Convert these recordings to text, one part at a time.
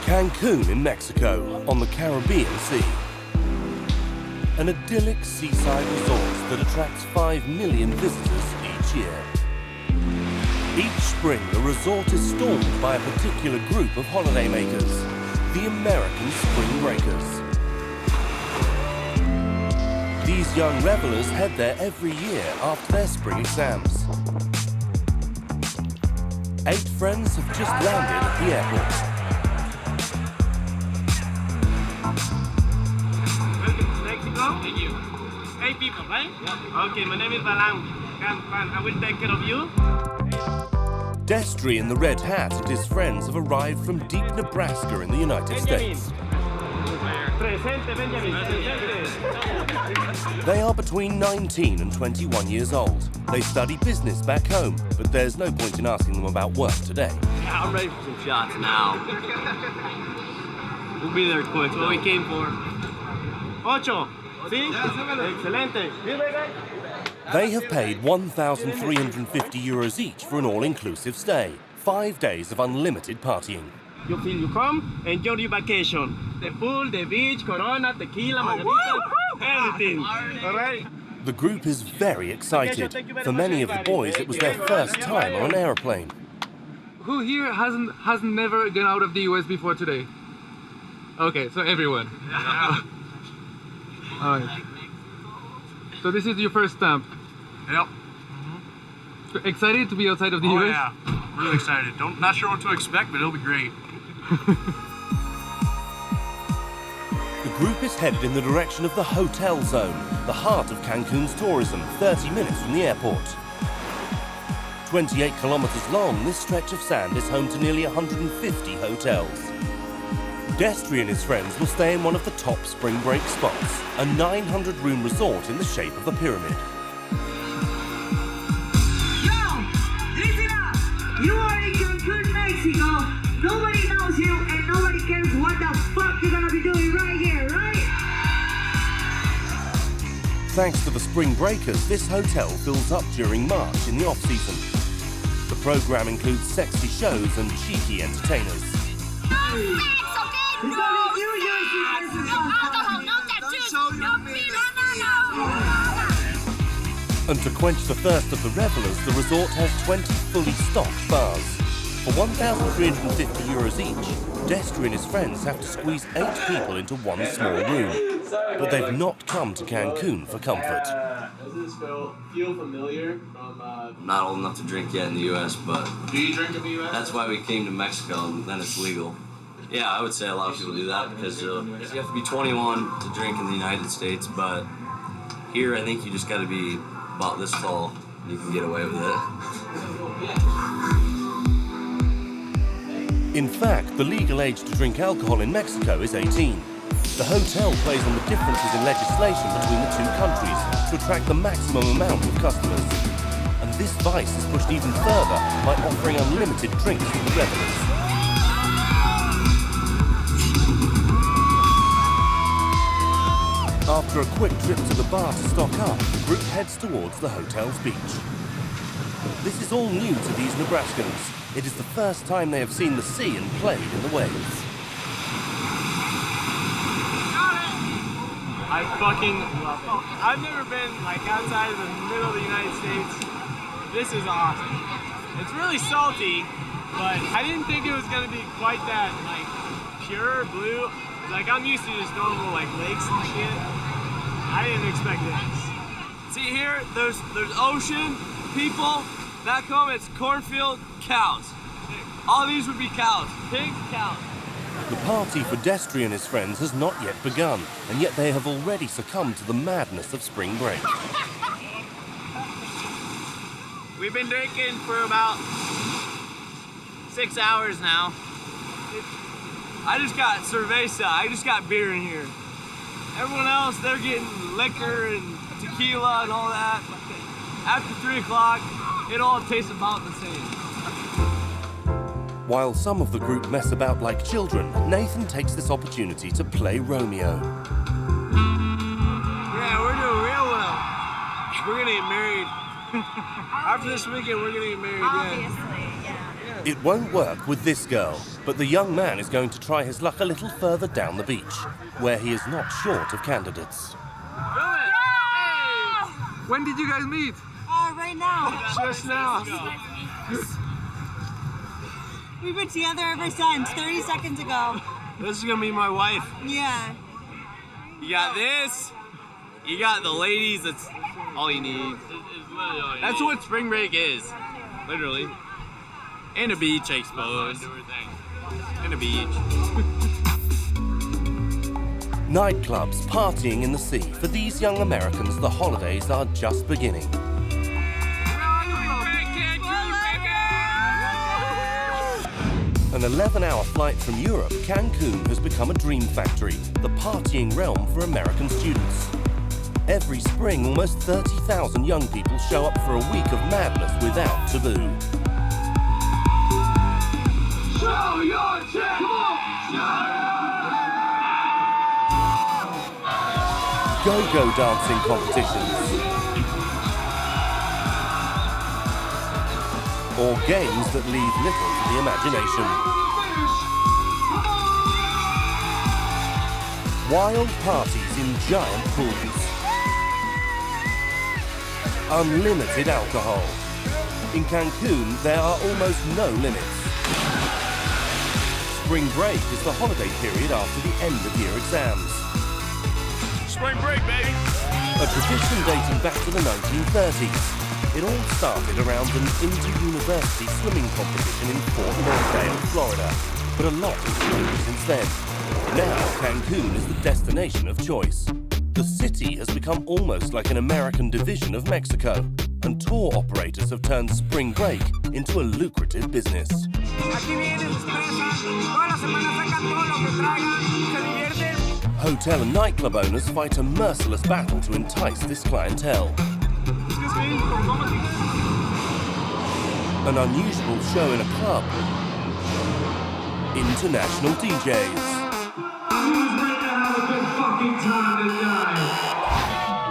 Cancun in Mexico, on the Caribbean Sea. An idyllic seaside resort that attracts 5 million visitors each year. Each spring, the resort is stormed by a particular group of holidaymakers, the American Spring Breakers. These young revelers head there every year after their spring exams. 8 friends have just landed at the airport. Thank you. 8 people, right? Yeah. Okay, my name is Balang. I will take care of you. Destry in the red hat and his friends have arrived from deep Nebraska in the United States. They are between 19 and 21 years old. They study business back home, but there's no point in asking them about work today. Yeah, I'm ready for some shots now. We'll be there quick. That's what we came for. Ocho. See? Excelente. They have paid 1,350 euros each for an all-inclusive stay. 5 days of unlimited partying. You feel you come, enjoy your vacation. The pool, the beach, Corona, tequila, margarita, everything. All right? The group is very excited. For many of the boys, it was their first time on an airplane. Who here hasn't never gone out of the US before today? Okay, so everyone. All right. So this is your first stamp. Yep. Excited to be outside of the US? Oh yeah, really excited. Not sure what to expect, but it'll be great. The group is headed in the direction of the hotel zone, the heart of Cancun's tourism, 30 minutes from the airport. 28 kilometers long, this stretch of sand is home to nearly 150 hotels. Destry and his friends will stay in one of the top spring break spots, a 900-room resort in the shape of a pyramid. Yo, listen up! You are in Cancun, Mexico. Nobody knows you and nobody cares what the fuck you're gonna be doing right here, right? Thanks to the spring breakers, this hotel fills up during March in the off-season. The program includes sexy shows and cheeky entertainers. And to quench the thirst of the revelers, the resort has 20 fully stocked bars. For 1,350 euros each, Destry and his friends have to squeeze 8 people into one small room. But they've not come to Cancun for comfort. Does this feel familiar from... I'm not old enough to drink yet in the U.S., but... Do you drink in the U.S.? That's why we came to Mexico, and then it's legal. Yeah, I would say a lot of people do that because you have to be 21 to drink in the United States, but here I think you just got to be about this tall and you can get away with it. In fact, the legal age to drink alcohol in Mexico is 18. The hotel plays on the differences in legislation between the two countries to attract the maximum amount of customers. And this vice is pushed even further by offering unlimited drinks to the revelers. After a quick trip to the bar to stock up, the group heads towards the hotel's beach. This is all new to these Nebraskans. It is the first time they have seen the sea and played in the waves. I fucking love it. I've never been outside of the middle of the United States. This is awesome. It's really salty, but I didn't think it was gonna be quite that pure blue. I'm used to just normal lakes and shit. I didn't expect this. See here, there's ocean, people. Back home it's cornfield, cows. All these would be cows. Pigs, cows. The party for Destry and his friends has not yet begun, and yet they have already succumbed to the madness of spring break. We've been drinking for about 6 hours now. I just got cerveza, I just got beer in here. Everyone else, they're getting liquor and tequila and all that. After 3 o'clock, it all tastes about the same. While some of the group mess about like children, Nathan takes this opportunity to play Romeo. Yeah, we're doing real well. We're gonna get married. After this weekend, we're gonna get married. Obviously, yeah. It won't work with this girl, but the young man is going to try his luck a little further down the beach, where he is not short of candidates. When did you guys meet? Right now. Just now. We've been together ever since, 30 seconds ago. This is gonna be my wife. Yeah. You got this. You got the ladies. That's all you need. That's what spring break is, literally. And a beach, I suppose. And a beach. Nightclubs, partying in the sea. For these young Americans, the holidays are just beginning. An 11-hour flight from Europe, Cancun has become a dream factory, the partying realm for American students. Every spring, almost 30,000 young people show up for a week of madness without taboo. Show your check! Go-go dancing competitions. Or games that leave little to the imagination. Wild parties in giant pools. Unlimited alcohol. In Cancun, there are almost no limits. Spring break is the holiday period after the end-of-year exams. Spring break, baby. A tradition dating back to the 1930s. It all started around an inter-university swimming competition in Fort Lauderdale, Florida. But a lot has changed since then. Now, Cancun is the destination of choice. The city has become almost like an American division of Mexico, and tour operators have turned spring break into a lucrative business. Hotel and nightclub owners fight a merciless battle to entice this clientele. An unusual show in a club. International DJs.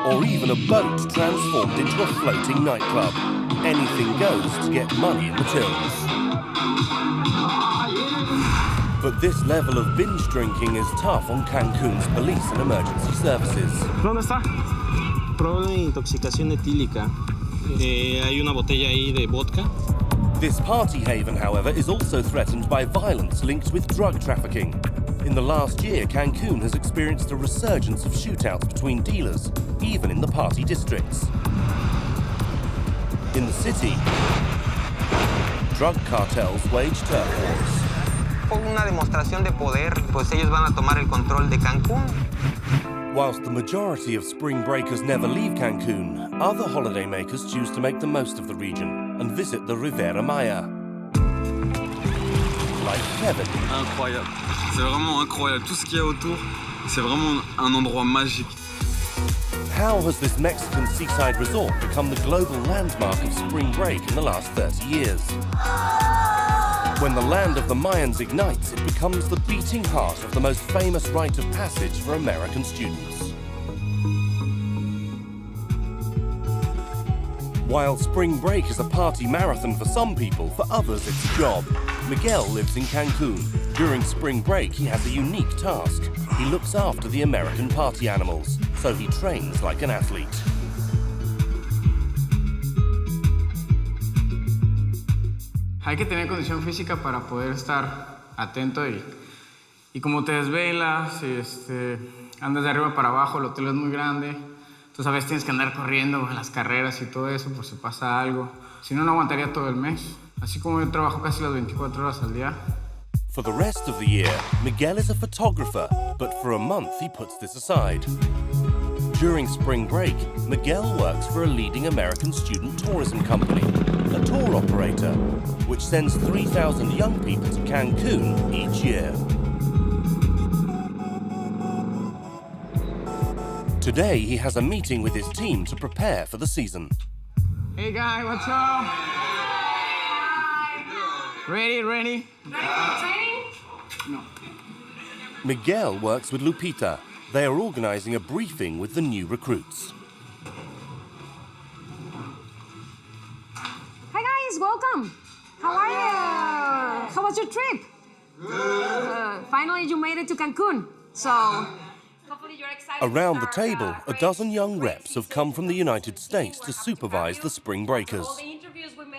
Or even a boat transformed into a floating nightclub. Anything goes to get money in the tills. But this level of binge drinking is tough on Cancun's police and emergency services. ¿Dónde está? Probable de intoxicación etílica. Hay una botella ahí de vodka. This party haven, however, is also threatened by violence linked with drug trafficking. In the last year, Cancun has experienced a resurgence of shootouts between dealers, even in the party districts. In the city, drug cartels wage turf wars. Por una demostración de poder, pues ellos van a tomar el control de Cancún. Whilst the majority of spring breakers never leave Cancun, other holidaymakers choose to make the most of the region and visit the Riviera Maya. Like Kevin. Incroyable. C'est vraiment incroyable. Tout ce qu'il y a autour, c'est vraiment un endroit magique. How has this Mexican seaside resort become the global landmark of spring break in the last 30 years? When the land of the Mayans ignites, it becomes the beating heart of the most famous rite of passage for American students. While spring break is a party marathon for some people, for others it's a job. Miguel lives in Cancun. During spring break, he has a unique task. He looks after the American party animals, so he trains like an athlete. Hay que tener condición física para poder estar atento y como te desvelas, andas de arriba para abajo, el hotel es muy grande, entonces a veces tienes que andar corriendo en las carreras y todo eso por si pasa algo. Si no, no aguantaría todo el mes. Así como yo trabajo casi las 24 horas al día. For the rest of the year, Miguel is a photographer, but for a month he puts this aside. During spring break, Miguel works for a leading American student tourism company, a tour operator, which sends 3,000 young people to Cancun each year. Today, he has a meeting with his team to prepare for the season. Hey guy, what's up? Ready? Training? No. Miguel works with Lupita. They are organizing a briefing with the new recruits. Hi guys, welcome. How are you? How was your trip? Finally, you made it to Cancun. So, hopefully you're excited. Around the table, a dozen young reps have come from the United States to supervise the spring breakers.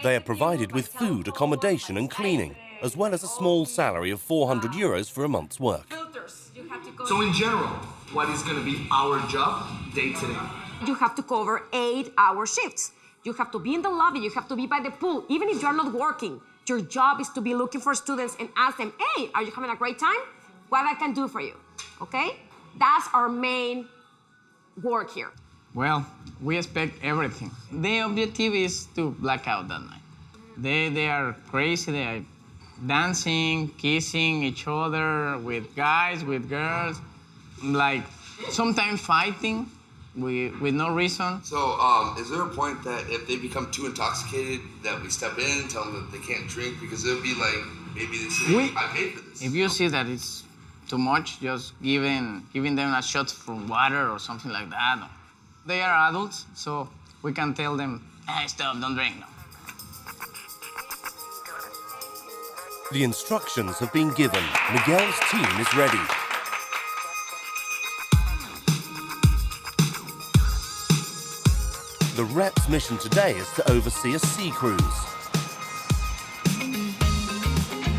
They are provided with food, accommodation and cleaning, as well as a small salary of €400 for a month's work. So in general, what is going to be our job day to day? You have to cover 8-hour shifts. You have to be in the lobby, you have to be by the pool, even if you're not working. Your job is to be looking for students and ask them, hey, are you having a great time? What I can do for you, okay? That's our main work here. Well, we expect everything. The objective is to black out that night. They are crazy, they are dancing, kissing each other with guys, with girls, like sometimes fighting with no reason. So, is there a point that if they become too intoxicated that we step in and tell them that they can't drink because it'll be like, maybe they say, I paid for this. If you see that it's too much, just giving them a shot from water or something like that. They are adults, so we can tell them, hey, stop, don't drink now. The instructions have been given. Miguel's team is ready. The rep's mission today is to oversee a sea cruise.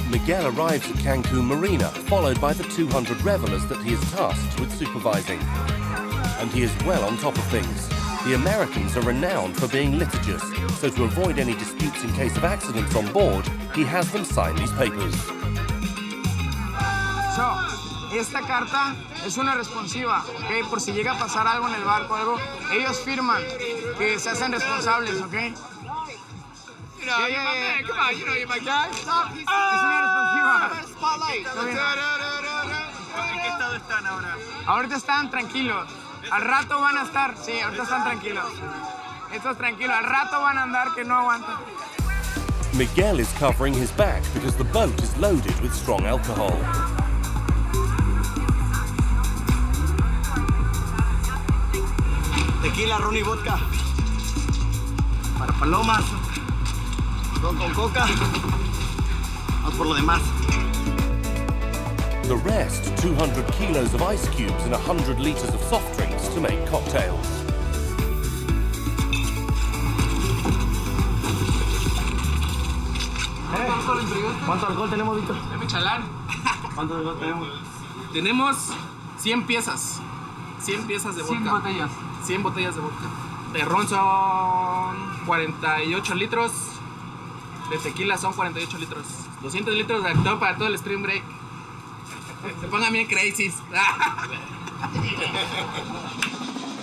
Miguel arrives at Cancun Marina, followed by the 200 revelers that he is tasked with supervising. And he is well on top of things. The Americans are renowned for being litigious, so to avoid any disputes in case of accidents on board, he has them sign these papers. So, esta carta es una responsiva, ¿ok? Por si llega a pasar algo en el barco o algo, ellos firman que se hacen responsables, ¿ok? You know, you're my man. Come on, you know you're my guy. Stop. Es una responsiva. Spotlight. ¿En qué estado están ahora? Ahorita están tranquilos. Al rato van a estar, sí, ahorita están tranquilos. Estos tranquilos, al rato van a andar que no aguantan. Miguel is covering his back because the boat is loaded with strong alcohol. Tequila, ron y vodka. Para palomas. Ron con coca. Vamos por lo demás. The rest, 200 kilos of ice cubes and 100 liters of soft drinks to make cocktails. ¿Cuánto alcohol tenemos, Víctor? Deme chalán. ¿Cuánto alcohol tenemos? Tenemos 100 piezas. 100 piezas de vodka. 100 botellas. 100 botellas de vodka. De ron son 48 litros. De tequila son 48 litros. 200 litros de actor para todo el spring break. Se pongan bien crazy.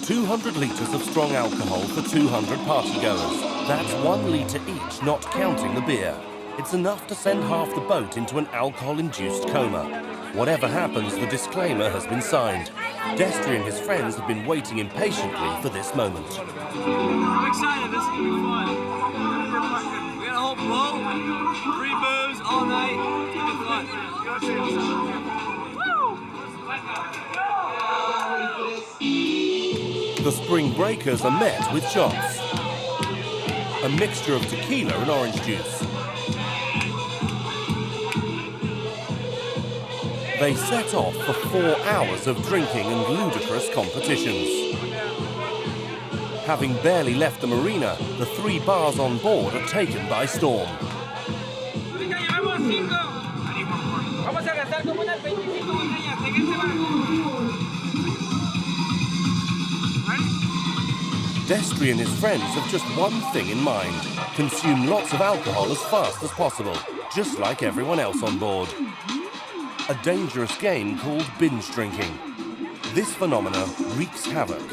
200 liters of strong alcohol for 200 partygoers. That's 1 liter each, not counting the beer. It's enough to send half the boat into an alcohol-induced coma. Whatever happens, the disclaimer has been signed. Destry and his friends have been waiting impatiently for this moment. I'm excited. This is going to be fun. We got a whole boat, free booze all night. It's going to be fun. The spring breakers are met with shots. A mixture of tequila and orange juice. They set off for 4 hours of drinking and ludicrous competitions. Having barely left the marina, the 3 bars on board are taken by storm. Destry and his friends have just one thing in mind: consume lots of alcohol as fast as possible, just like everyone else on board. A dangerous game called binge drinking. This phenomenon wreaks havoc,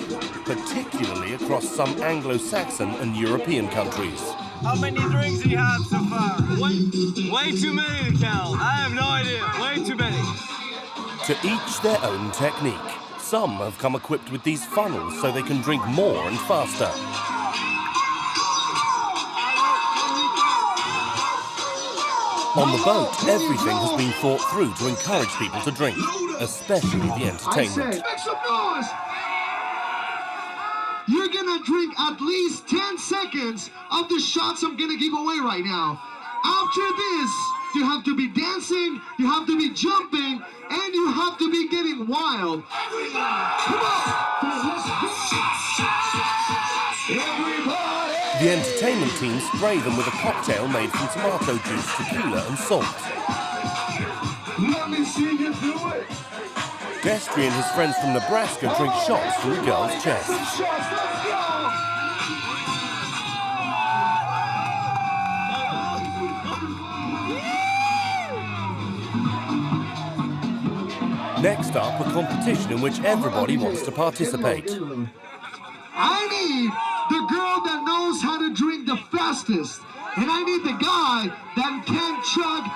particularly across some Anglo-Saxon and European countries. How many drinks do you have so far? Way too many to count. I have no idea. Way too many. To each their own technique. Some have come equipped with these funnels so they can drink more and faster. On the boat, everything has been thought through to encourage people to drink, especially the entertainment. Make some noise! You're gonna drink at least 10 seconds of the shots I'm gonna give away right now. After this, you have to be dancing, you have to be jumping, and you have to be getting wild. Come on! The entertainment team spray them with a cocktail made from tomato juice, tequila and salt. Let me see you do it! Destry and his friends from Nebraska drink shots from the girl's chest. Next up, a competition in which everybody wants to participate. I need the girl that knows how to drink the fastest. And I need the guy that can chug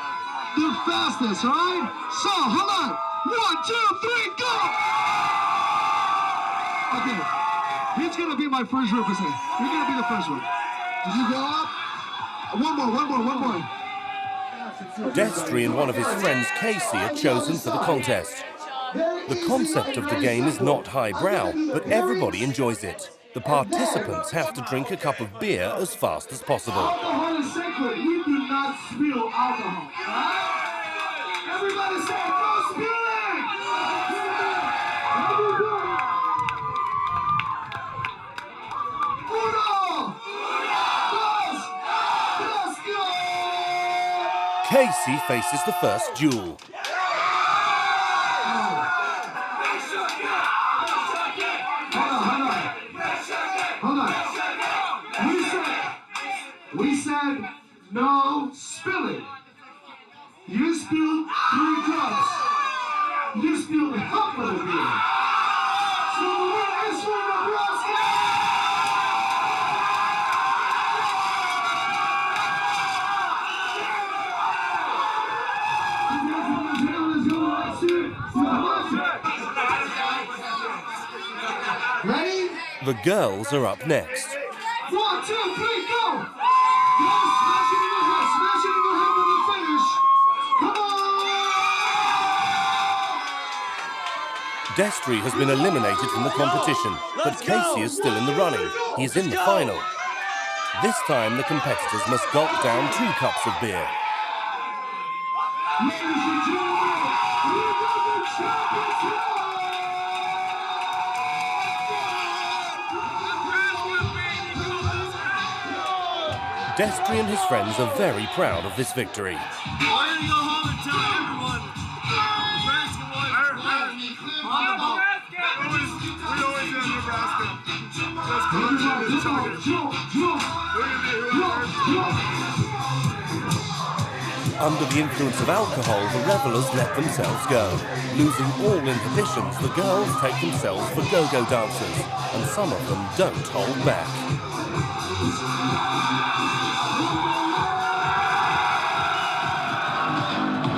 the fastest, all right? So, hold on. 1, 2, 3, go! Okay, he's gonna be my first representative. You're gonna be the first one. Did you go up? One more. Destry and one of his friends, Casey, are chosen for the contest. The concept of the game is not highbrow, but everybody enjoys it. The participants have to drink a cup of beer as fast as possible. Alcohol is sacred. We do not spill alcohol. Everybody say, no spilling! Uno! Dos! Let's go! Casey faces the first duel. Hold on. We said no spilling. You spilled 3 drops. You spilled half of the beer. So the winner is from Nebraska. Ready? The girls are up next. 1, 2, 3, go! Guys, smash it in your head. Smash it in your head when you finish. Come on! Destry has been eliminated from the competition, but Casey is still in the running. He is in the final. This time, the competitors must gulp down 2 cups of beer. Ladies and gentlemen, we got the champions here! Destry and his friends are very proud of this victory. Why don't you go home and tell everyone Nebraska boys on the boat. We always in Nebraska. Let's go to this target. Under the influence of alcohol, the revelers let themselves go. Losing all inhibitions, the girls take themselves for go-go dancers, and some of them don't hold back.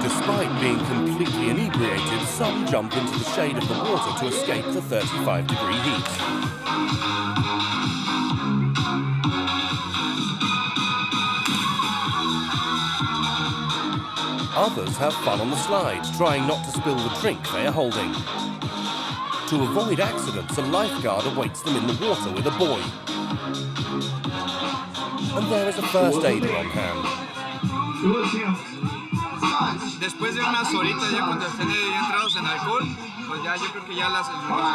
Despite being completely inebriated, some jump into the shade of the water to escape the 35-degree heat. Others have fun on the slide, trying not to spill the drink they are holding. To avoid accidents, a lifeguard awaits them in the water with a buoy. And there is a first aider on hand. Después de unas horitas, ya cuando estén entrados en alcohol, pues ya yo creo que ya los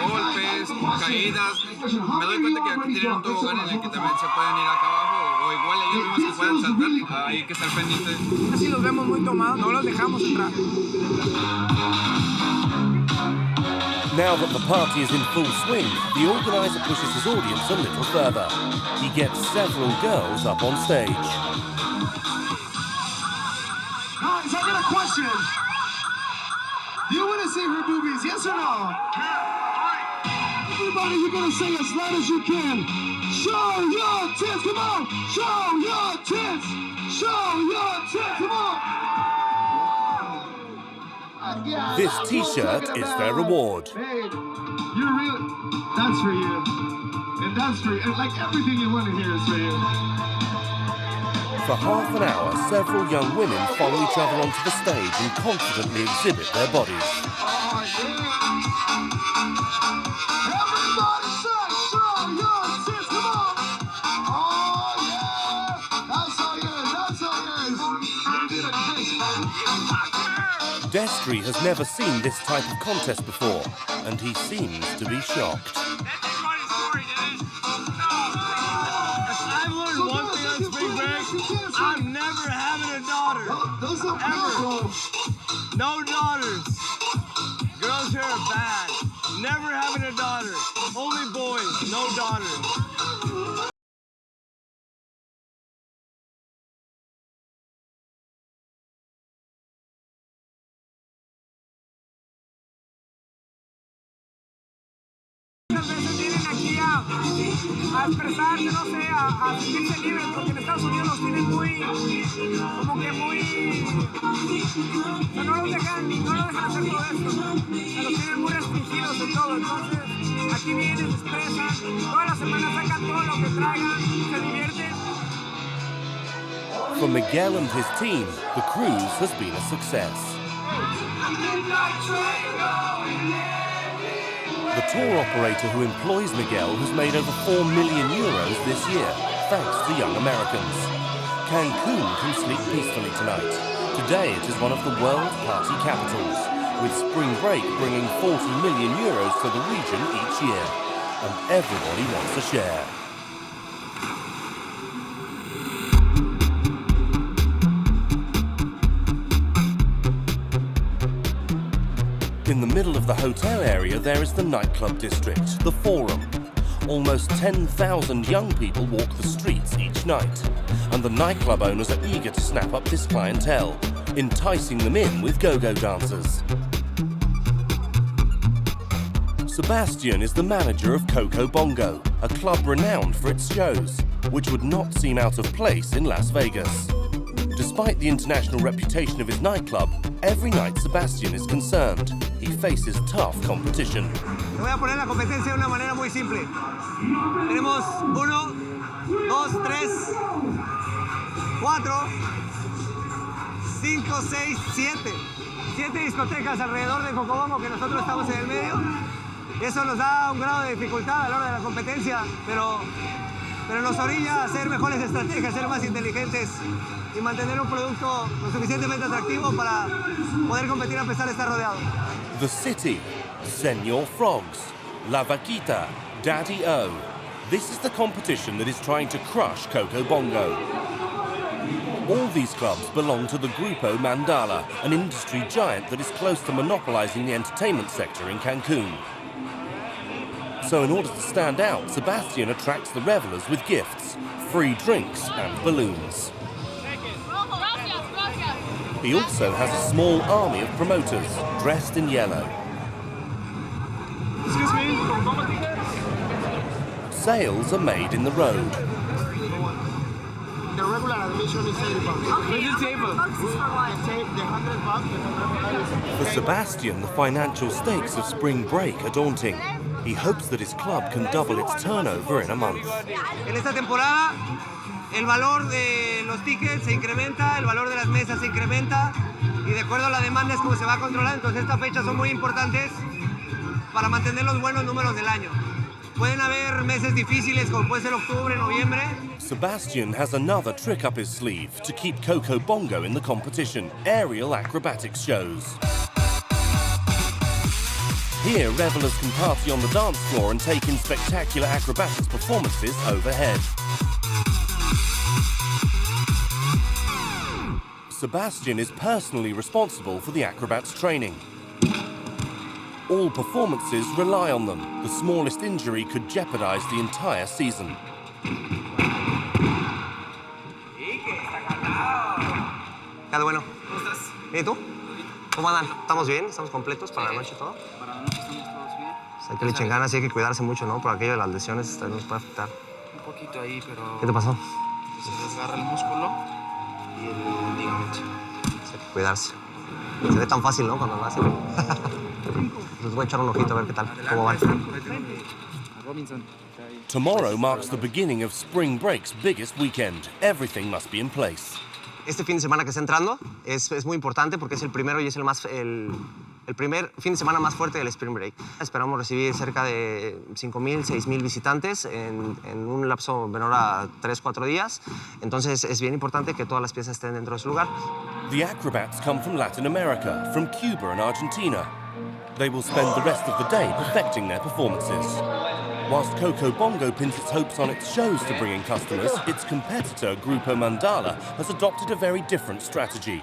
golpes, caídas, me doy cuenta que aquí tienen un tobogán en el que también se pueden ir acá abajo, o igual ellos mismos que puedan saltar, hay que estar pendientes. Si los vemos muy tomados, no los dejamos entrar. Now that the party is in full swing, the organizer pushes his audience a little further. He gets several girls up on stage. Guys, I got a question. Do you want to see her boobies, yes or no? Everybody, you're going to say as loud as you can. Show your tits, come on! Show your tits! Show your tits, come on! This t-shirt is their reward. Hey, you're real. That's for you. And that's for you. And like everything you want to hear is for you. For half an hour, several young women follow each other onto the stage and confidently exhibit their bodies. Oh, yeah. Everybody say, show your tits, come on! Oh, yeah! That's how it is, that's how it is. Destry has never seen this type of contest before, and he seems to be shocked. I've learned one thing on spring break. I'm never having a daughter. Ever. No daughters. Girls here are bad. Never having a daughter. Only boys, no daughters. Vienen aquí a expresarse, no sé, a sentirse libres, porque en Estados Unidos los tienen muy, como que muy, no los dejan hacer todo esto, los tienen muy restringidos de todo, entonces aquí vienen, se expresan, toda la semana sacan todo lo que traigan, se divierten. For Miguel and his team, the cruise has been a success. The tour operator who employs Miguel has made over €4 million this year, thanks to young Americans. Cancun can sleep peacefully tonight. Today it is one of the world's party capitals, with spring break bringing €40 million to the region each year. And everybody wants a share. In the middle of the hotel area, there is the nightclub district, the Forum. Almost 10,000 young people walk the streets each night, and the nightclub owners are eager to snap up this clientele, enticing them in with go-go dancers. Sebastian is the manager of Coco Bongo, a club renowned for its shows, which would not seem out of place in Las Vegas. Despite the international reputation of his nightclub, every night Sebastian is concerned. He faces tough competition. Te voy a poner la competencia de una manera muy simple. Tenemos 1, 2, 3, 4, 5, 6, 7. 7 discotecas alrededor de Cocobongo que nosotros estamos en el medio. Eso nos da un grado de dificultad a la hora de la competencia, pero nos orilla a hacer mejores estrategias, ser más inteligentes y mantener un producto lo suficientemente atractivo para poder competir a pesar de estar rodeado. The City, Senor Frogs, La Vaquita, Daddy O. This is the competition that is trying to crush Coco Bongo. All these clubs belong to the Grupo Mandala, an industry giant that is close to monopolizing the entertainment sector in Cancun. So in order to stand out, Sebastian attracts the revelers with gifts, free drinks and balloons. He also has a small army of promoters, dressed in yellow. Excuse me? Sales are made in the road. The regular admission is $80. Where's the table? The $100. For Sebastian, the financial stakes of spring break are daunting. He hopes that his club can double its turnover in a month. En esta temporada, el valor de los tickets se incrementa, el valor de las mesas se incrementa y de acuerdo a la demanda es como se va a controlar. Entonces estas fechas son muy importantes para mantener los buenos números del año. Pueden haber meses difíciles como puede ser octubre, noviembre. Sebastian has another trick up his sleeve to keep Coco Bongo in the competition, aerial acrobatics shows. Here, revelers can party on the dance floor and take in spectacular acrobatics performances overhead. Sebastian is personally responsible for the acrobats' training. All performances rely on them. The smallest injury could jeopardize the entire season. Qué bueno. ¿Cómo estás? ¿Y tú? ¿Cómo andan? ¿Estamos bien? ¿Estamos completos para la noche y todo? Para la noche estamos todos bien. Hay que le echen ganas y hay que cuidarse mucho, ¿no? Por aquello de las lesiones también nos puede afectar. Un poquito ahí, pero... ¿Qué te pasó? Se desgarra el músculo y el ligamento. Hay que cuidarse. Se ve tan fácil, ¿no? Cuando lo hacen. Les voy a echar un ojito a ver qué tal, cómo van. Tomorrow marks the beginning of spring break's biggest weekend. Everything must be in place. Este fin de semana que está entrando es muy importante porque es el primero y es el el primer fin de semana más fuerte del Spring Break. Esperamos recibir cerca de 5,000, 6,000 visitantes en un lapso menor a 3-4 días. Entonces es bien importante que todas las piezas estén dentro de su lugar. The acrobats come from Latin America, from Cuba and Argentina. They will spend the rest of the day perfecting their performances. Whilst Coco Bongo pins its hopes on its shows to bring in customers, its competitor, Grupo Mandala, has adopted a very different strategy.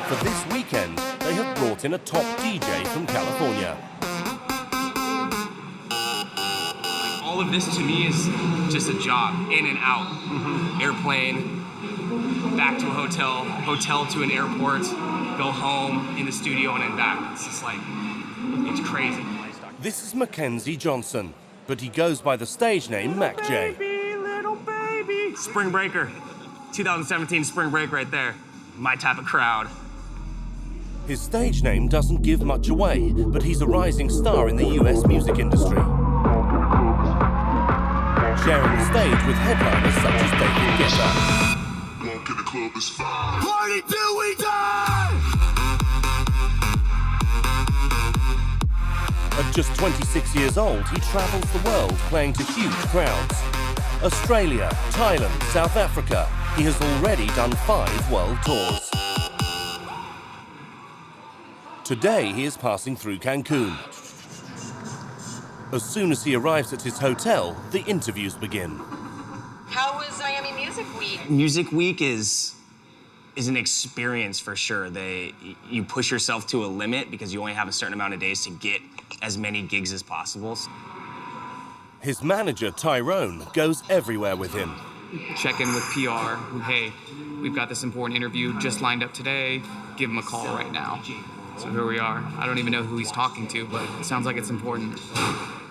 For this weekend, they have brought in a top DJ from California. All of this to me is just a job, in and out. Airplane, back to a hotel, hotel to an airport, go home, in the studio, and then back. It's just like, it's crazy. This is Mackenzie Johnson, but he goes by the stage name Mac J. Little baby. Spring Breaker, 2017 Spring Break right there. My type of crowd. His stage name doesn't give much away, but he's a rising star in the US music industry. Sharing the stage with headliners such as David Guetta. Walk in the club is fine. Party till we die! At just 26 years old, he travels the world playing to huge crowds. Australia, Thailand, South Africa. He has already done 5 world tours. Today, he is passing through Cancun. As soon as he arrives at his hotel, the interviews begin. How was Miami Music Week? Music Week is an experience for sure. You push yourself to a limit because you only have a certain amount of days to get as many gigs as possible. His manager, Tyrone, goes everywhere with him. Check in with PR. Hey, we've got this important interview just lined up today. Give him a call right now. So here we are. I don't even know who he's talking to, but it sounds like it's important.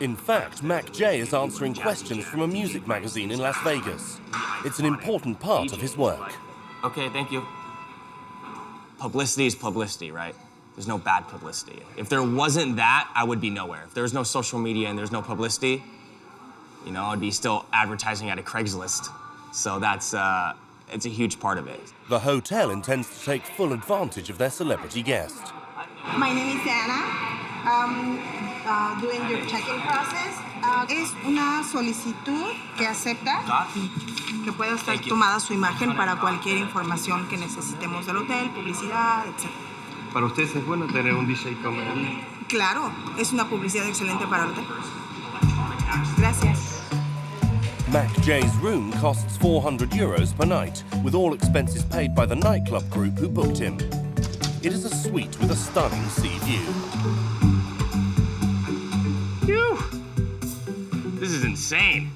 In fact, Mac J is answering questions from a music magazine in Las Vegas. It's an important part of his work. Okay, thank you. Publicity is publicity, right? There's no bad publicity. If there wasn't that, I would be nowhere. If there was no social media and there's no publicity, you know, I'd be still advertising at a Craigslist. So that's, it's a huge part of it. The hotel intends to take full advantage of their celebrity guest. My name is Anna. Doing your check-in process. Es una solicitud que acepta que pueda estar tomada su imagen para cualquier información que necesitemos del hotel, publicidad, etc. ¿Para ustedes es bueno tener un DJ como él? Claro, es una publicidad excelente para el hotel. Gracias. Mac J's room costs €400 per night, with all expenses paid by the Nightclub group who booked him. It is a suite with a stunning sea view. Phew. This is insane.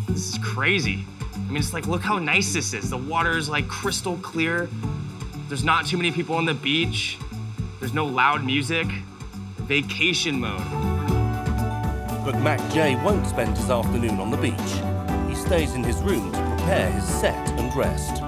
This is crazy. I mean, it's like, look how nice this is. The water is like crystal clear. There's not too many people on the beach. There's no loud music. Vacation mode. But Mac J won't spend his afternoon on the beach. He stays in his room to prepare his set and rest.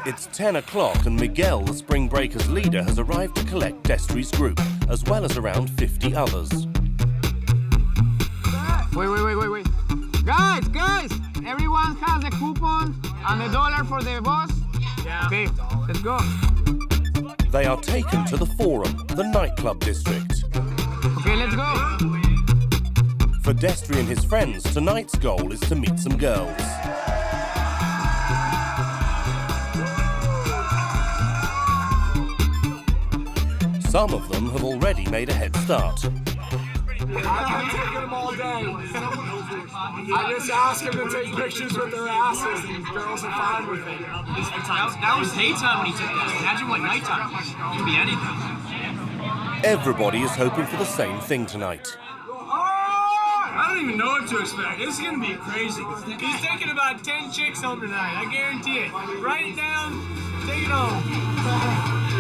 It's 10 o'clock and Miguel, the Spring Breakers leader, has arrived to collect Destry's group, as well as around 50 others. Wait. Guys! Everyone has a coupon and $1 for the boss? Yeah. Okay, let's go. They are taken to the Forum, the nightclub district. Okay, let's go. For Destry and his friends, tonight's goal is to meet some girls. Some of them have already made a head start. I've been taking them all day. I just ask them to take pictures with their asses, and girls are fine with it. That was daytime when he took that. Imagine what nighttime was. It could be anything. Everybody is hoping for the same thing tonight. I don't even know what to expect. This is gonna be crazy. He's taking about 10 chicks home tonight. I guarantee it. Write it down. Take it home.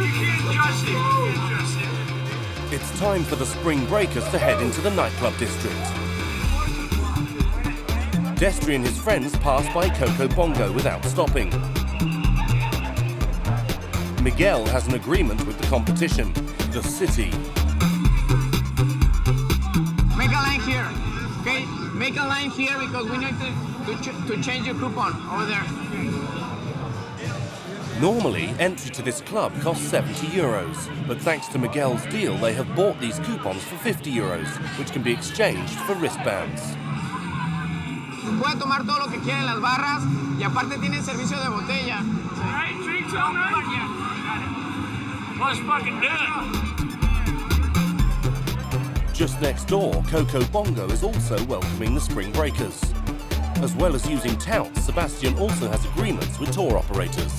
You can't trust it. You can't trust it. It's time for the Spring Breakers to head into the nightclub district. Destry and his friends pass by Coco Bongo without stopping. Miguel has an agreement with the competition, the city. Make a line here, okay? Make a line here because we need to change your coupon over there. Normally, entry to this club costs 70 euros, but thanks to Miguel's deal, they have bought these coupons for 50 euros, which can be exchanged for wristbands. Puede tomar todo lo que quiera en las barras y aparte tienen servicio de botella. Hey, drinks all night? Let's fucking do it. Just next door, Coco Bongo is also welcoming the spring breakers. As well as using touts, Sebastian also has agreements with tour operators.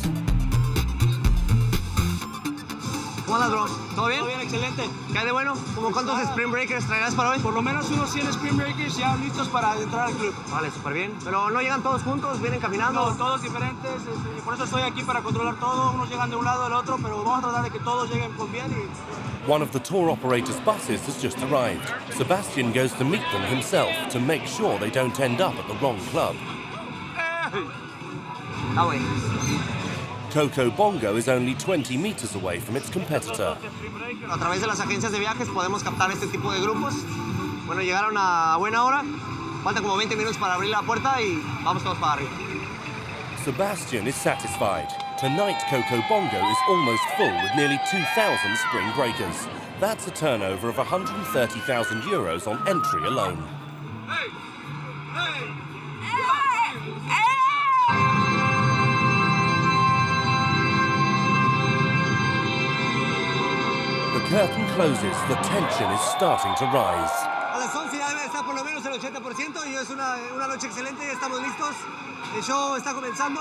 ¿Cómo andas, bro? ¿Todo bien? Todo bien, excelente. ¿Qué hay de bueno? ¿Cómo cuántos Spring Breakers traerás para hoy? Por lo menos unos 100 Spring Breakers ya listos para entrar al club. Vale, súper bien. Pero no llegan todos juntos, vienen caminando. No, todos diferentes. Por eso estoy aquí para controlar todo. Unos llegan de un lado del otro, pero vamos a tratar de que todos lleguen con bien. One of the tour operator's buses has just arrived. Sebastian goes to meet them himself to make sure they don't end up at the wrong club. Ah, güey. Coco Bongo is only 20 meters away from its competitor. A través de las agencias de viajes podemos captar este tipo de grupos. Bueno, llegaron a buena hora. Falta como 20 minutos para abrir la puerta y vamos todos para arriba. Sebastian is satisfied. Tonight, Coco Bongo is almost full with nearly 2,000 spring breakers. That's a turnover of 130,000 euros on entry alone. The curtain closes, the tension is starting to rise. A las 11 ya debe estar por lo menos el 80% y es una noche excelente, ya estamos listos. El show está comenzando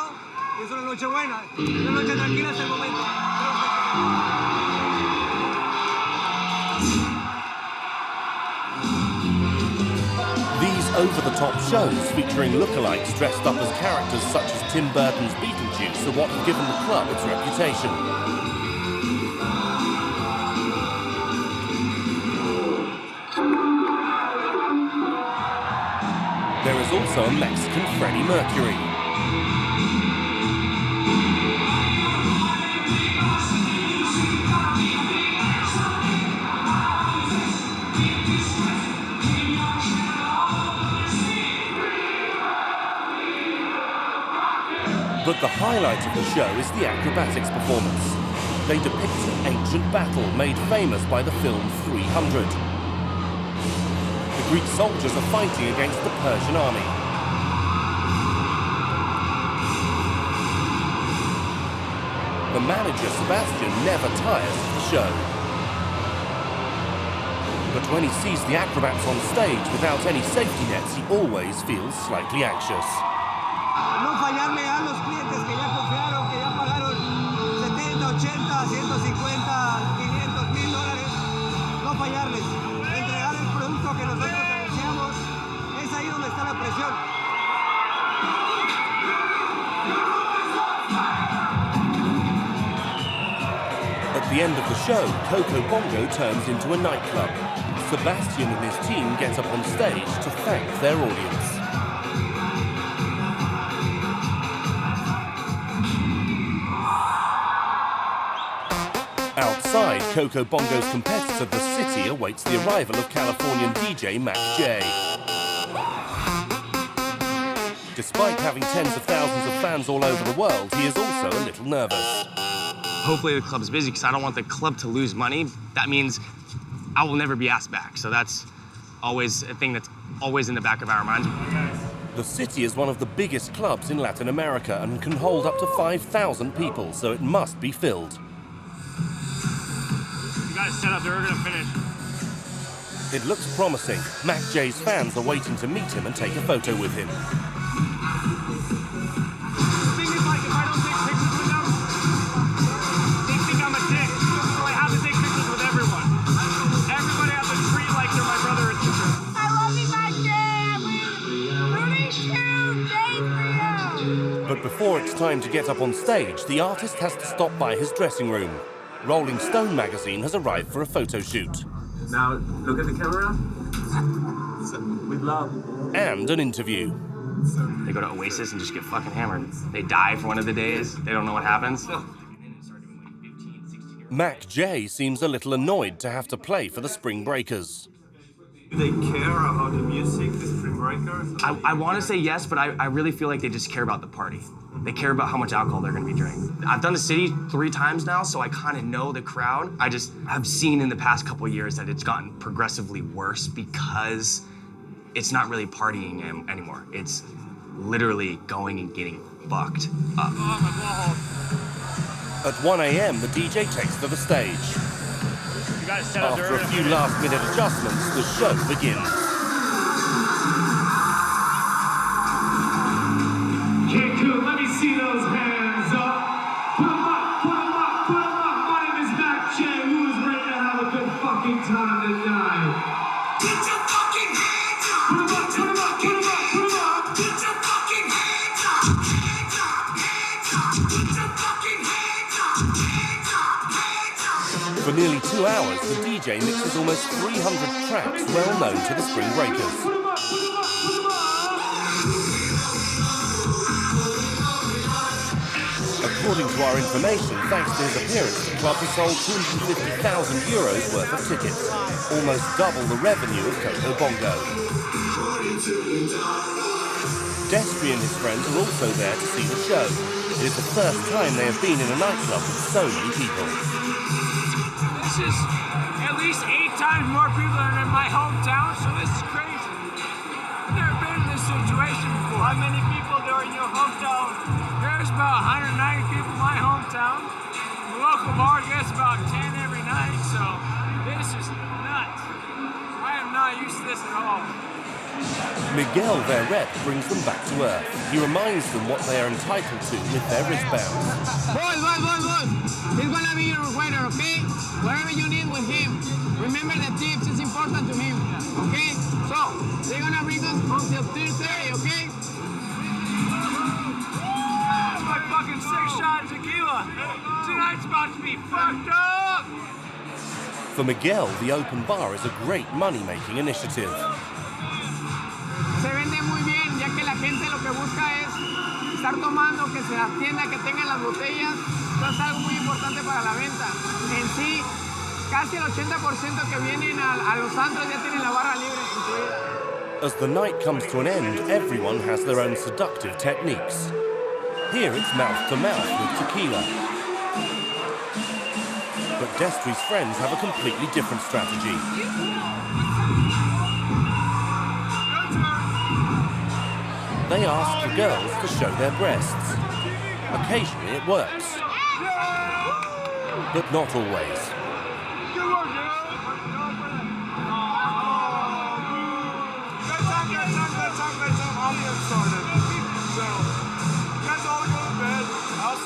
y es una noche buena, una noche tranquila hasta el momento. These over-the-top shows featuring lookalikes dressed up as characters such as Tim Burton's Beetlejuice are what have given the club its reputation. There is also a Mexican Freddie Mercury. But the highlight of the show is the acrobatics performance. They depict an ancient battle made famous by the film 300. The Greek soldiers are fighting against the Persian army. The manager, Sebastian, never tires of the show. But when he sees the acrobats on stage without any safety nets, he always feels slightly anxious. No fallarle a los clientes que ya confiaron, que ya pagaron 70, 80, 150, 500, $1,000. No fallarles. Entregar el producto que nosotros anunciamos. Es ahí donde está la presión. At the end of the show, Coco Bongo turns into a nightclub. Sebastian and his team get up on stage to thank their audience. Outside, Coco Bongo's competitor, The City, awaits the arrival of Californian DJ Mac J. Despite having tens of thousands of fans all over the world, he is also a little nervous. Hopefully the club's busy because I don't want the club to lose money. That means I will never be asked back. So that's always a thing that's always in the back of our minds. The City is one of the biggest clubs in Latin America and can hold up to 5,000 people, so it must be filled. You guys set up, they're gonna finish. It looks promising. Mac J's fans are waiting to meet him and take a photo with him. The thing is, like, if I don't take pictures with them, they think I'm a dick. So I have to take pictures with everyone. Everybody at the tree like they're my brother and sister. I love you, Mac J. I'm rooting for you. But before it's time to get up on stage, the artist has to stop by his dressing room. Rolling Stone magazine has arrived for a photo shoot. Now, look at the camera. With love. And an interview. They go to Oasis and just get fucking hammered. They die for one of the days. They don't know what happens. Mac J seems a little annoyed to have to play for the Spring Breakers. Do they care about the music, the Spring Breakers? I want to say yes, but I really feel like they just care about the party. They care about how much alcohol they're going to be drinking. I've done the city 3 times now, so I kind of know the crowd. I've seen in the past couple of years that it's gotten progressively worse because it's not really partying anymore. It's literally going and getting fucked up. At 1 a.m., the DJ takes to the stage. After a few last-minute adjustments, the show begins. Cancun, let me see those hands up. Put them up, put them up, put them up. My name is Mac J. Who is ready to have a good fucking time tonight? Put your fucking hands up. Put them up, put them up, put them up, put them up. Put your fucking hands up. Hands up, hands up. Put your fucking hands up. Hands up, hands up. For nearly 2 hours, the DJ mixes almost 300 tracks well known to the Spring Breakers. According to our information, thanks to his appearance, the club has sold €250,000 worth of tickets, almost double the revenue of Coco Bongo. Destry and his friends are also there to see the show. It is the first time they have been in a nightclub with so many people. This is at least 8 times more people than in my hometown, so this is crazy. I've never been in this situation before. How many people are in your hometown? There's about 190 people in my hometown. The local bar gets about 10 every night, so this is nuts. I am not used to this at all. Miguel, their rep, brings them back to earth. He reminds them what they are entitled to with their wristbands. Boys. He's gonna be your waiter, okay? Whatever you need with him. Remember that tips is important to him, okay? So, they're gonna bring us until Thursday, okay? That's my fucking 6 shot of tequila. Tonight's about to be fucked up. For Miguel, the open bar is a great money-making initiative. Se vende muy bien, ya que la gente lo que busca es estar tomando, que se atienda, que tengan las botellas. Esto es algo muy importante para la venta. En sí, casi el 80% que vienen a los antros ya tienen la barra libre incluida. As the night comes to an end, everyone has their own seductive techniques. Here it's mouth-to-mouth with tequila. But Destry's friends have a completely different strategy. They ask the girls to show their breasts. Occasionally it works, but not always.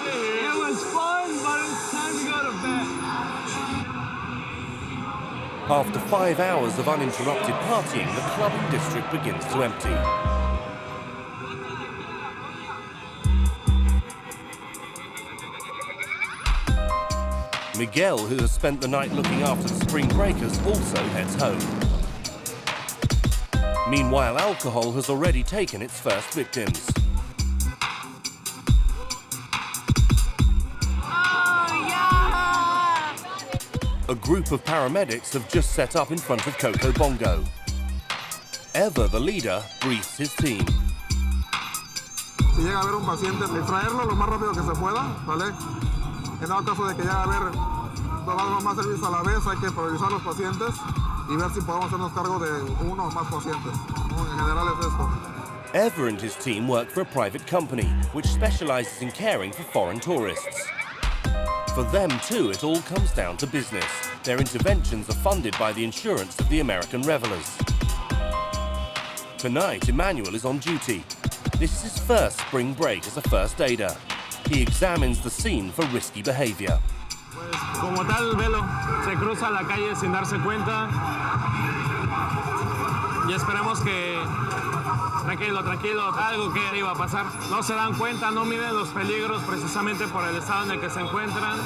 It was fun, but it's time to go to bed. After 5 hours of uninterrupted partying, the clubbing district begins to empty. Miguel, who has spent the night looking after the Spring Breakers, also heads home. Meanwhile, alcohol has already taken its first victims. A group of paramedics have just set up in front of Coco Bongo. Eva, the leader, briefs his team. Si llega a haber un paciente, extraerlo lo más rápido que se pueda, ¿vale? En dado caso de que llegue a haber más servicios a la vez, hay que priorizar los pacientes y ver si podemos hacernos cargo de uno o más pacientes. En general es esto. Eva and his team work for a private company which specializes in caring for foreign tourists. For them too, it all comes down to business. Their interventions are funded by the insurance of the American revelers. Tonight, Emmanuel is on duty. This is his first spring break as a first aider. He examines the scene for risky behavior. Pues como tal, velo, se cruza la calle sin darse cuenta y esperemos que tranquilo, algo que iba a pasar. No se dan cuenta, no miden los peligros precisamente por el estado en el que se encuentran.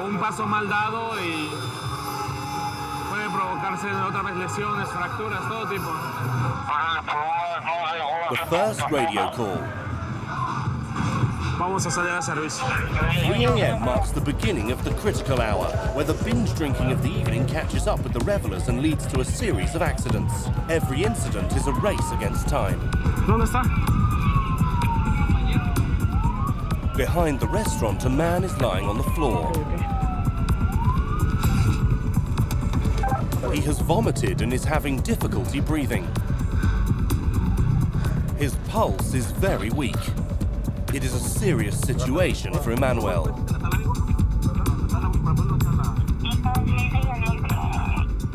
Un paso mal dado y puede provocarse otra vez lesiones, fracturas, todo tipo. The first radio call. Vamos a salir a servicio. 3 a.m. marks the beginning of the critical hour, where the binge drinking of the evening catches up with the revelers and leads to a series of accidents. Every incident is a race against time. ¿Dónde está? Behind the restaurant, a man is lying on the floor. He has vomited and is having difficulty breathing. His pulse is very weak. It is a serious situation for Emmanuel.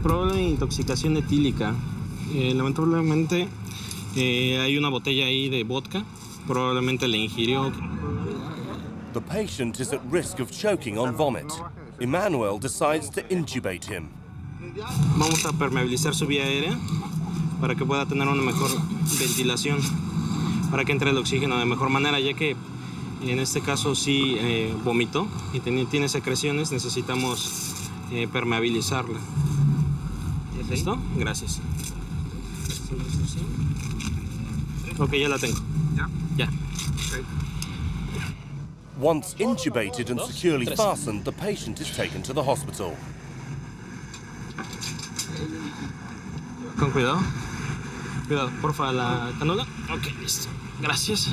Probable intoxicación etílica. Lamentablemente hay una botella ahí de vodka. Probablemente le ingirió. The patient is at risk of choking on vomit. Emmanuel decides to intubate him. Vamos a permeabilizar su vía aérea para que pueda tener una mejor ventilación, para que entre el oxígeno de mejor manera, ya que en este caso sí vomitó y tiene secreciones, necesitamos permeabilizarla. ¿Listo? Gracias. Ok, ya la tengo. Ya. Once intubated and securely fastened, the patient is taken to the hospital. Con cuidado. Cuidado, porfa, la cánula. Ok, listo. Gracias.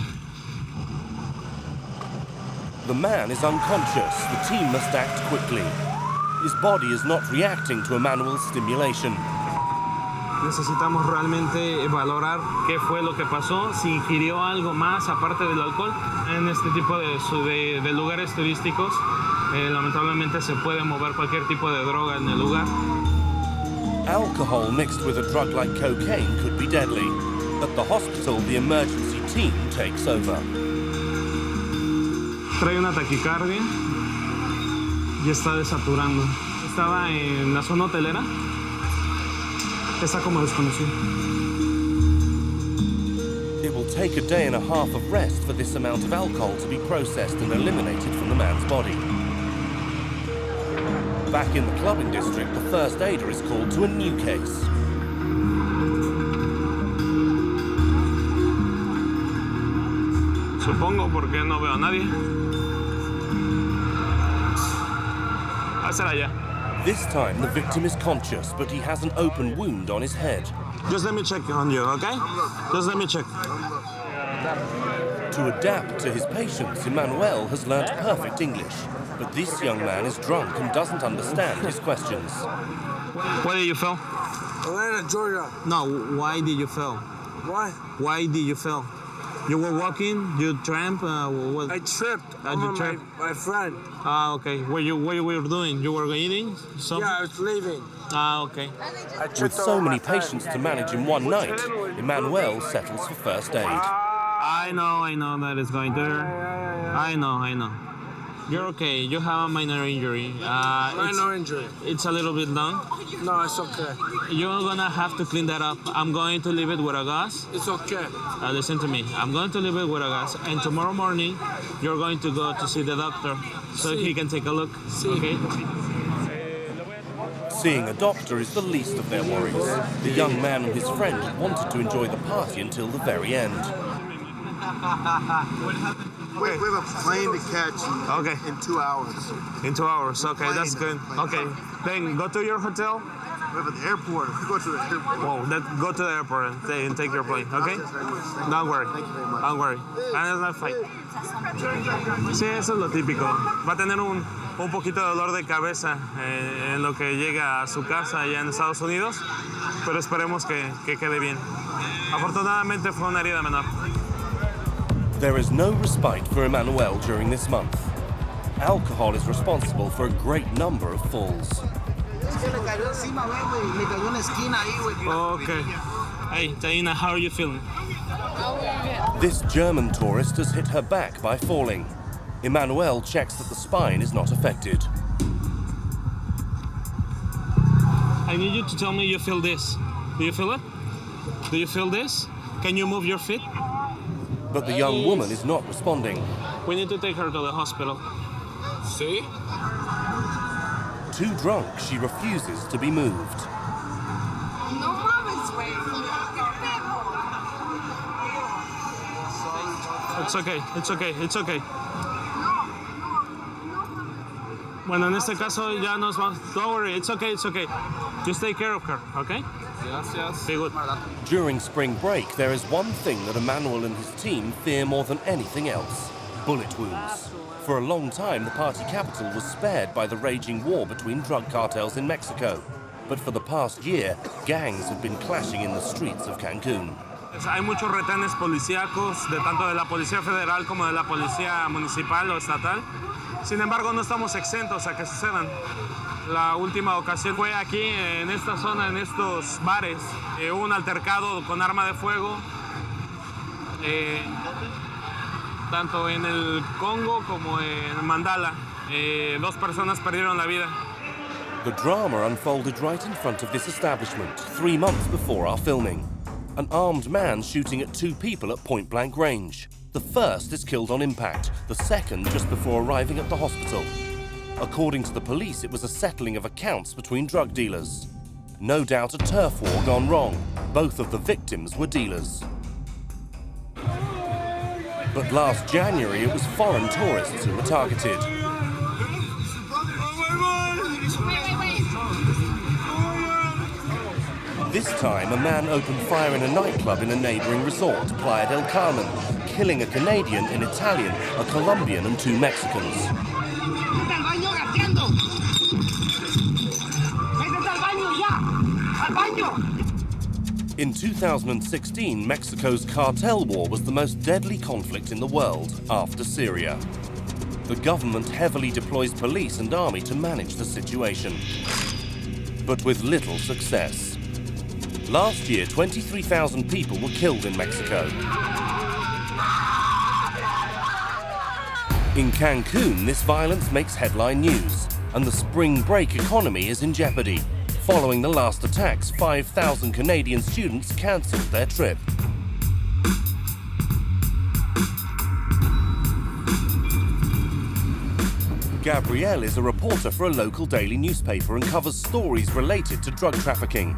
The man is unconscious. The team must act quickly. His body is not reacting to Emmanuel's stimulation. Necesitamos realmente valorar qué fue lo que pasó, si ingirió algo más aparte del alcohol. En este tipo de lugares turísticos, lamentablemente se puede mover cualquier tipo de droga en el lugar. Alcohol mixed with a drug like cocaine could be deadly. At the hospital, the emergency team takes over. Trae una taquicardia y está desaturando. Estaba en la zona hotelera. Está como desconocido. It will take a day and a half of rest for this amount of alcohol to be processed and eliminated from the man's body. Back in the clubbing district, the first aider is called to a new case. Supongo porque no veo a nadie. Va a ser allá. This time, the victim is conscious, but he has an open wound on his head. Just let me check on you, okay? Just let me check. To adapt to his patients, Emmanuel has learnt perfect English. But this young man is drunk and doesn't understand his questions. Why did you fail? Atlanta, Georgia. No, why did you fail? Why? Why did you fail? You were walking, you tramped, what? I tripped. My friend. Ah, okay. What you were doing? You were eating something? Yeah, I was leaving. Ah, okay. With so many patients to manage in one night, Emmanuel settles for first aid. I know that it's going there. I know. You're okay. You have a minor injury. Minor injury. It's a little bit long. No, it's okay. You're gonna have to clean that up. I'm going to leave it with a gas. It's okay. Listen to me. I'm going to leave it with a gas, and tomorrow morning you're going to go to see the doctor so he can take a look. Okay? Seeing a doctor is the least of their worries. The young man and his friend had wanted to enjoy the party until the very end. We have a plane to catch in 2 hours. In 2 hours, okay, that's good. Okay, then go to your hotel. We have an airport. We go to the airport. Well, go to the airport and take your plane, okay? Don't worry. Don't worry. And it's not fight. Sí, eso es lo típico. Va a tener un poquito de dolor de cabeza en lo que llega a su casa allá en Estados Unidos, pero esperemos que quede bien. Afortunadamente fue una herida menor. There is no respite for Emmanuel during this month. Alcohol is responsible for a great number of falls. Okay. Hey, Taina, how are you feeling? This German tourist has hit her back by falling. Emmanuel checks that the spine is not affected. I need you to tell me you feel this. Do you feel it? Do you feel this? Can you move your feet? But the young woman is not responding. We need to take her to the hospital. See? Too drunk, she refuses to be moved. It's okay. Bueno, en este caso ya nos vamos. Don't worry, it's okay, it's okay. Just take care of her, okay? Gracias. Be good. During spring break, there is one thing that Emmanuel and his team fear more than anything else: bullet wounds. For a long time, the party capital was spared by the raging war between drug cartels in Mexico. But for the past year, gangs have been clashing in the streets of Cancun. Hay muchos retenes policíacos, de tanto de la Policía Federal como de la Policía Municipal o Estatal. Sin embargo, no estamos exentos a que sucedan. La última ocasión fue aquí, en esta zona, en estos bares. Hubo un altercado con arma de fuego, tanto en el Congo como en Mandala. 2 personas perdieron la vida. The drama unfolded right in front of this establishment 3 months before our filming. An armed man shooting at 2 people at point-blank range. The first is killed on impact, the second just before arriving at the hospital. According to the police, it was a settling of accounts between drug dealers. No doubt a turf war gone wrong. Both of the victims were dealers. But last January, it was foreign tourists who were targeted. This time, a man opened fire in a nightclub in a neighbouring resort, Playa del Carmen, killing a Canadian, an Italian, a Colombian and 2 Mexicans. In 2016, Mexico's cartel war was the most deadly conflict in the world after Syria. The government heavily deploys police and army to manage the situation, but with little success. Last year, 23,000 people were killed in Mexico. In Cancun, this violence makes headline news, and the spring break economy is in jeopardy. Following the last attacks, 5,000 Canadian students cancelled their trip. Gabrielle is a reporter for a local daily newspaper and covers stories related to drug trafficking.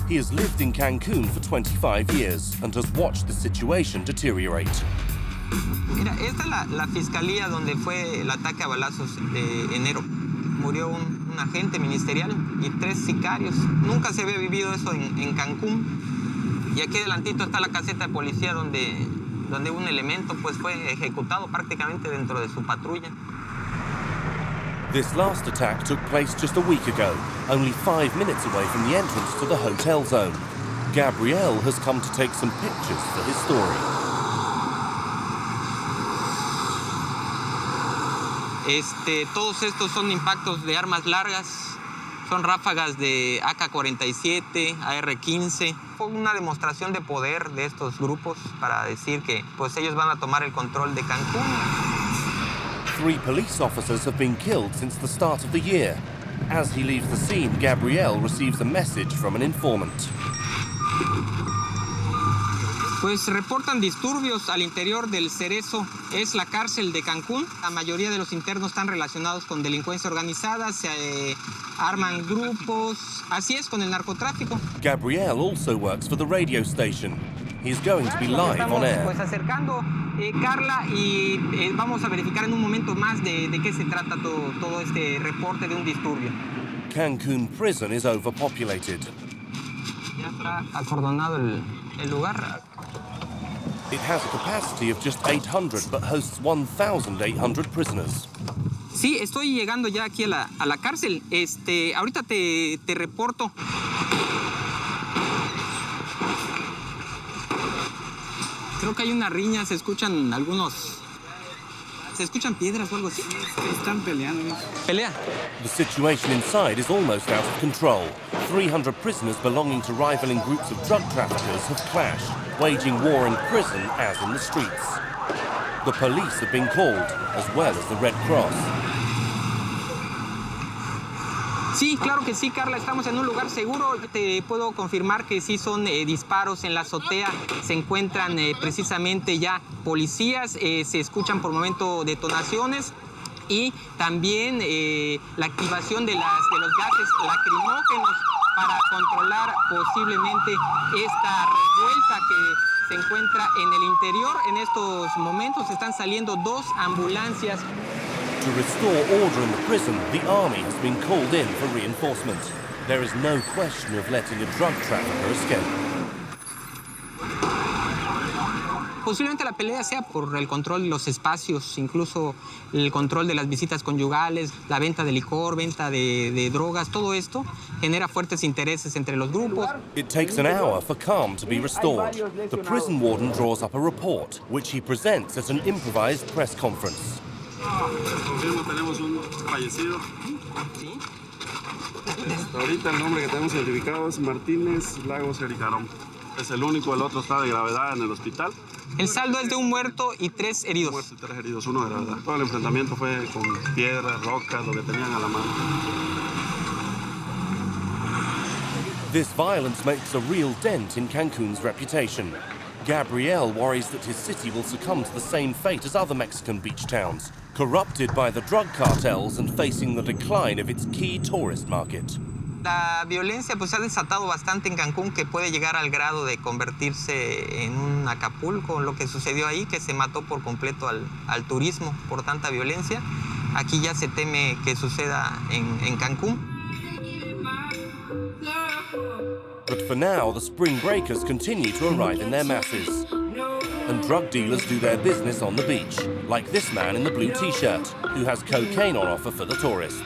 He has lived in Cancun for 25 years and has watched the situation deteriorate. Mira, esta es la fiscalía donde fue el ataque a balazos de enero. Murió un agente ministerial y 3 sicarios. Nunca se había vivido eso en Cancún. Y aquí adelantito está la caseta de policía donde un elemento pues fue ejecutado prácticamente dentro de su patrulla. This last attack took place just a week ago, only 5 minutes away from the entrance to the hotel zone. Gabrielle has come to take some pictures for his story. Todos estos son impactos de armas largas, son ráfagas de AK-47, AR-15. Fue una demostración de poder de estos grupos para decir que pues ellos van a tomar el control de Cancún. 3 police officers have been killed since the start of the year. As he leaves the scene, Gabrielle receives a message from an informant. Pues reportan disturbios al interior del Cerezo, es la cárcel de Cancún. La mayoría de los internos están relacionados con delincuencia organizada, se arman grupos, así es con el narcotráfico. Gabrielle also works for the radio station. He's going to be live on air. Pues acercando Carla y vamos a verificar en un momento más de qué se trata todo este reporte de un disturbio. Cancun prison is overpopulated. Ya está acordonado el lugar. It has a capacity of just 800 but hosts 1,800 prisoners. Sí, estoy llegando ya aquí a la cárcel. Ahorita te reporto. Creo que hay una riña, se escuchan piedras o algo así. Están peleando. Pelea. The situation inside is almost out of control. 300 prisoners belonging to rivaling groups of drug traffickers have clashed, waging war in prison as in the streets. The police have been called, as well as the Red Cross. Sí, claro que sí, Carla, estamos en un lugar seguro. Te puedo confirmar que sí son disparos en la azotea. Se encuentran precisamente ya policías, se escuchan por momento detonaciones y también la activación de los gases lacrimógenos para controlar posiblemente esta revuelta que se encuentra en el interior. En estos momentos están saliendo 2 ambulancias To restore order in the prison, the army has been called in for reinforcement. There is no question of letting a drug trafficker escape. Posiblemente la pelea sea por el control de los espacios, incluso el control de las visitas conyugales, la venta de licor, venta de drogas, todo esto genera fuertes intereses entre los grupos. It takes an hour for calm to be restored. The prison warden draws up a report, which he presents at an improvised press conference. Tenemos un fallecido. Ahorita el nombre que tenemos identificado es Martínez Lagos Ericarón. Es el único, el otro está de gravedad en el hospital. El saldo es de un muerto y 3 heridos. Un muerto y 3 heridos, uno de gravedad. Todo el enfrentamiento fue con piedras, rocas, lo que tenían a la mano. This violence makes a real dent in Cancun's reputation. Gabriel worries that his city will succumb to the same fate as other Mexican beach towns, corrupted by the drug cartels and facing the decline of its key tourist market. La violencia pues, se ha desatado bastante en Cancún, que puede llegar al grado de convertirse en un Acapulco, lo que sucedió ahí, que se mató por completo al turismo por tanta violencia. Aquí ya se teme que suceda en Cancún. But for now, the spring breakers continue to arrive in their masses. And drug dealers do their business on the beach, like this man in the blue t-shirt, who has cocaine on offer for the tourists.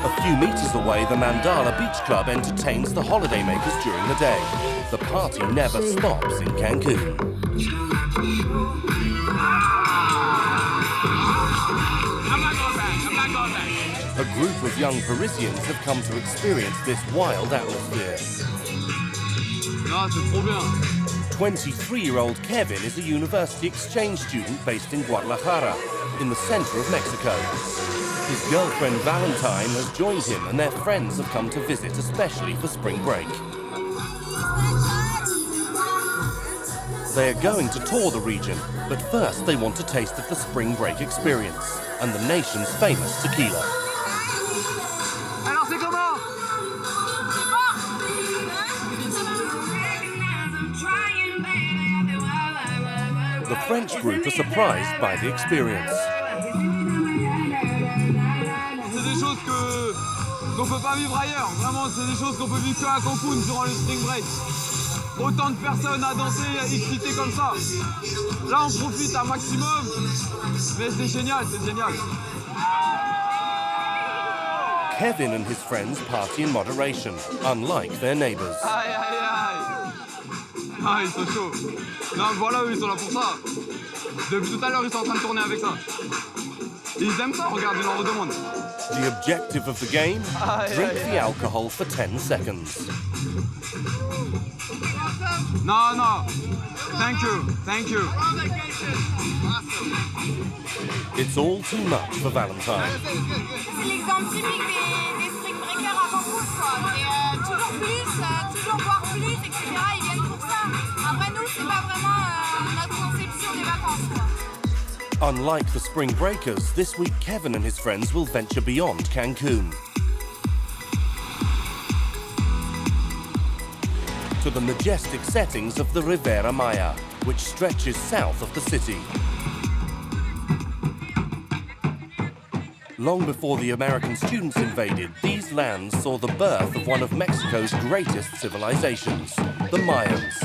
A few meters away, the Mandala Beach Club entertains the holidaymakers during the day. The party never stops in Cancun. A group of young Parisians have come to experience this wild atmosphere. 23-year-old Kevin is a university exchange student based in Guadalajara, in the center of Mexico. His girlfriend Valentine has joined him, and their friends have come to visit, especially for spring break. They are going to tour the region, but first they want a taste of the spring break experience and the nation's famous tequila. Alors c'est comment? The French group are surprised by the experience. Qu'on peut pas vivre ailleurs. Vraiment, c'est des choses qu'on peut vivre qu'à Cancun durant le spring break. Autant de personnes à danser, excitées comme ça. Là, on profite un maximum. Mais c'est génial, c'est génial. Kevin and his friends party in moderation, unlike their neighbors. Aïe, aïe, aïe. Ah, ils sont chauds. Non, voilà, eux, ils sont là pour ça. Depuis tout à l'heure, ils sont en train de tourner avec ça. Ils aiment ça, regarde, ils leur redemandent. The objective of the game? Drink the alcohol for 10 seconds. No, no. Thank you. Thank you. It's all too much for Valentine. C'est l'exemple typique des spring breakers à Cancun, quoi. C'est toujours plus, toujours boire plus, etc. Ils viennent pour ça. Après, nous, c'est pas vraiment notre conception des vacances, quoi. Unlike the spring breakers, this week Kevin and his friends will venture beyond Cancun. To the majestic settings of the Riviera Maya, which stretches south of the city. Long before the American students invaded, these lands saw the birth of one of Mexico's greatest civilizations, the Mayans.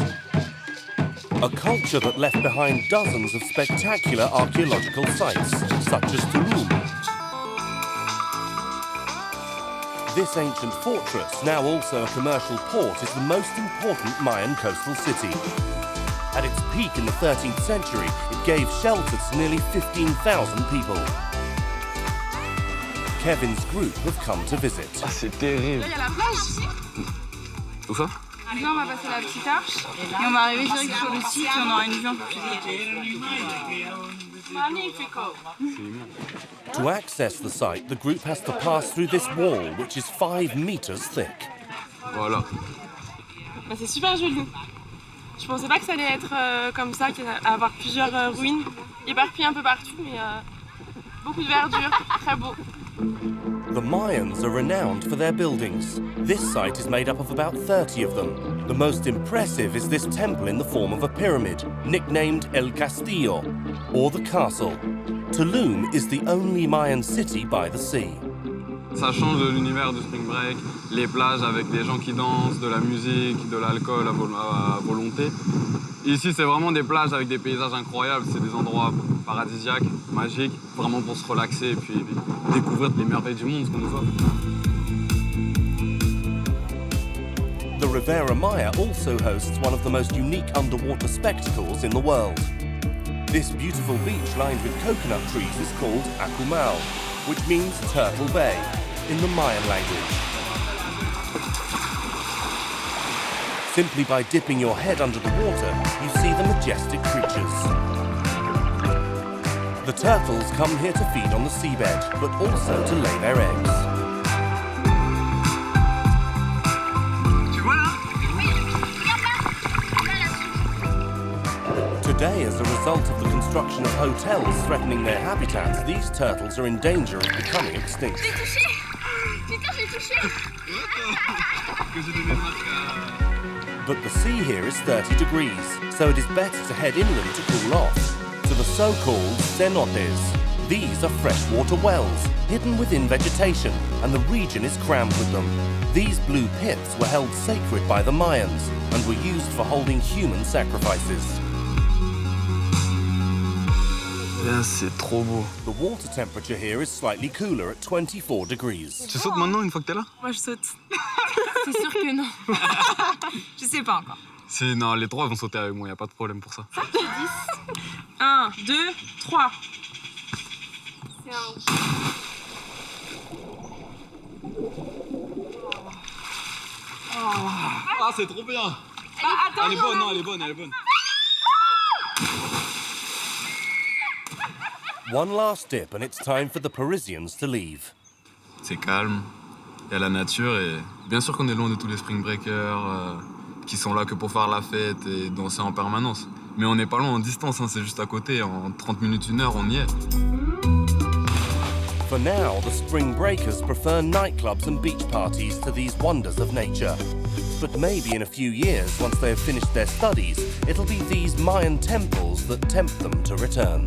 A culture that left behind dozens of spectacular archaeological sites, such as Tulum. This ancient fortress, now also a commercial port, is the most important Mayan coastal city. At its peak in the 13th century, it gave shelter to nearly 15,000 people. Kevin's group have come to visit. Ah, c'est terrible. Là, il y a la plage. Où ça? Là, on va passer la petite arche et on va arriver direct sur le site et on aura une vue un peu plus magnifico. To access the site, the group has to pass through this wall, which is 5 meters thick. Voilà. Bah, c'est super joli. Je pensais pas que ça allait être comme ça, qu'il allait avoir plusieurs ruines éparpillées un peu partout, mais beaucoup de verdure, très beau. The Mayans are renowned for their buildings. This site is made up of about 30 of them. The most impressive is this temple in the form of a pyramid, nicknamed El Castillo, or the castle. Tulum is the only Mayan city by the sea. Ça change de l'univers du spring break, les plages avec des gens qui dansent, de la musique, de l'alcool à volonté. Ici, c'est vraiment des plages avec des paysages incroyables, c'est des endroits paradisiaques, magiques, vraiment pour se relaxer et puis découvrir les merveilles du monde, ce qu'on nous offre. The Riviera Maya also hosts one of the most unique underwater spectacles in the world. This beautiful beach lined with coconut trees is called Akumal, which means Turtle Bay in the Mayan language. Simply by dipping your head under the water, you see the majestic creatures. The turtles come here to feed on the seabed, but also to lay their eggs. Today, as a result of the construction of hotels threatening their habitats, these turtles are in danger of becoming extinct. But the sea here is 30 degrees, so it is better to head inland to cool off, to the so-called cenotes. These are freshwater wells, hidden within vegetation, and the region is crammed with them. These blue pits were held sacred by the Mayans, and were used for holding human sacrifices. C'est trop beau. The water temperature here is slightly cooler at 24 degrees. Tu sautes maintenant une fois que t'es là? Moi je saute. C'est sûr que non. Je sais pas encore. Si, non, les trois vont sauter avec moi, y a pas de problème pour ça. 1, 2, 3. Ah, c'est trop bien. Elle est bonne, non, elle est bonne, elle est bonne. One last dip and it's time for the Parisians to leave. C'est calme, il y a la nature et bien sûr qu'on est loin de tous les spring breakers qui sont là que pour faire la fête et danser en permanence. Mais on n'est pas loin en distance, hein, c'est juste à côté, en 30 minutes, 1 heure, on y est. For now, the spring breakers prefer nightclubs and beach parties to these wonders of nature. But maybe in a few years, once they have finished their studies, it'll be these Mayan temples that tempt them to return.